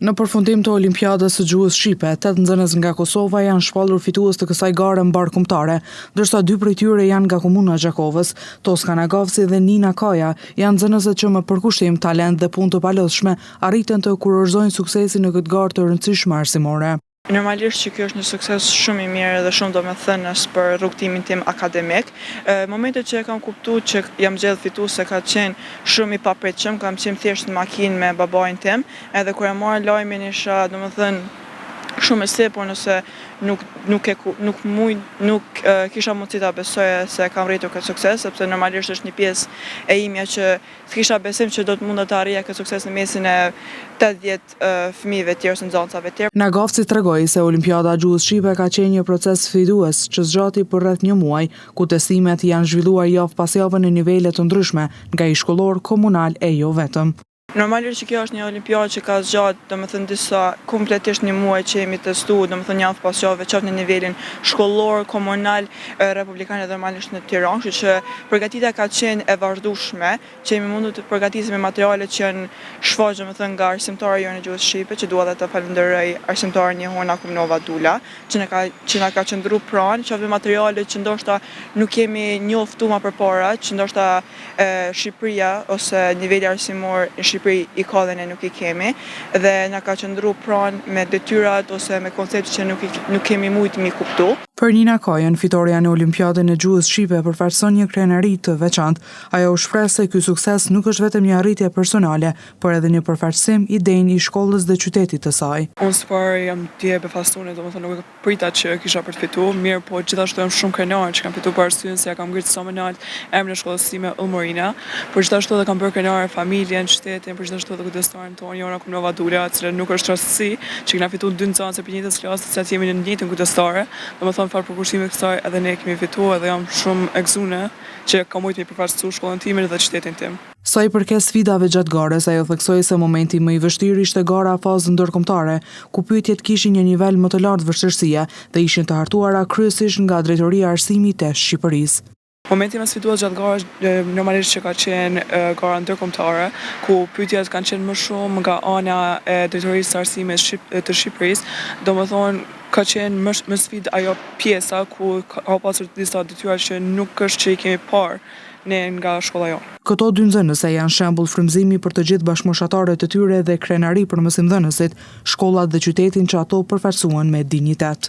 Në përfundim të Olimpiadës së Gjuhës Shqipe, 8 nxënës nga Kosova janë shpallur fitues të kësaj gare mbarkombëtare, ndërsa 2 prej tyre janë nga komuna e Gjakovës. Toskana Gavci dhe Nina Kaja janë nxënëset që me përkushtim, talent dhe punë të palodhshme arritën të kurorëzojnë suksesin në këtë garë të rëndësishme arsimore. Normalisht që kjo është një sukses shumë i mirë dhe shumë domethënës për rrugtimin tim akademik. Momentet që e kam kuptuar që jam gjetur fituese ka qenë shumë i papritshëm, kam qenë thjesht në makinë me babain tim, edhe kur e mora lajmin isha domethënë shumë e sigurt nëse nuk kisha mundësi ta besoja se kam rritur këtë sukses, sepse normalisht është një pjesë e imja që s'kisha besim që do të mund të arrija këtë sukses në mesin e 80 fëmijëve tjerë ose nxënësave tjerë. Na Gavci tregoi se Olimpiada e Gjuhës Shqipe ka qenë një proces sfidues që zgjati për rreth një muaj, ku testimet janë zhvilluar javë pas jave në nivele të ndryshme, nga i shkollor, komunal e jo vetëm. Normalisht që kjo është një olimpiadë që ka zgjatë, domethënë disa kompletisht një muaj që jemi testuar, domethënë javë pas jave, qoftë në nivelin shkollor, komunal, republikan edhe normalisht në Tiranë, kështu që përgatitja ka qenë e vazhdueshme, që jemi mundur të përgatisim me materiale që janë shfaqur domethënë nga arsimtarë jonë e Gjuhës Shqipe, që dua të falenderoj arsimtarën Jehona Kumnova Dula, që na ka qendruar pranë, qoftë materiale që ndoshta nuk kemi njoftuar përpara, që ndoshta Shqipëria ose niveli arsimor në Shqipëri i ka dhe ne nuk i kemi, dhe na ka qëndruar pranë me detyrat ose me koncepte që nuk kemi mujtë mi kuptu. Për Nina Kajën, fitoria në Olimpiadën e Gjuhës Shqipe përfaqëson një krenari të veçantë. Ajo shpreh se ky sukses nuk është vetëm një arritje personale, por edhe një përfaqësim i denj i shkollës dhe qytetit të saj. Unë s'par jam dje befastuar, domethënë nuk e prita që kisha për të fituar, mirë, po gjithashtu jam shumë krenar që kam fituar për arsyen se ja kam ngritur sa më lart emrin e shkollës time Ullmorina, por gjithashtu edhe kam bërë krenar familjen, shtetin, por gjithashtu edhe kujdestarin tonë Jehona Kumnova Dula, e cila nuk është rastësi që kena fituar 2 nxënëse për njëjtës klasë, që jemi në të njëjtën kujdestare. Domethënë fal përkushtimit kësaj edhe ne kemi fituar dhe jam shumë e gëzuar që kam mujtë mi përfaqësoj shkollën time dhe qytetin tim. Sa i përket sfidave gjatë garës, ajo theksoi se momenti më i vështirë ishte gara fazën ndërkombëtare, ku pyetjet kishin një nivel më të lartë vështirësie dhe ishin të hartuara kryesisht nga Drejtoria e Arsimit e Shqipërisë. Momenti më sfidues gjatë garës normalisht që ka qenë gara ndërkombëtare, ku pyetjet kanë qenë më shumë nga ana e Drejtorisë së Arsimit të Shqipërisë, domethënë ka qenë më sfidë ajo pjesa ku ka pasur disa detyra që nuk është që i kemi parë ne nga shkolla jonë. Këto 2 nxënëse janë shembull frymëzimi për të gjithë bashkëmoshtarët e tyre dhe krenari për mësimdhënësit, shkollat dhe qytetin që ato përfaqësuan me dinjitet.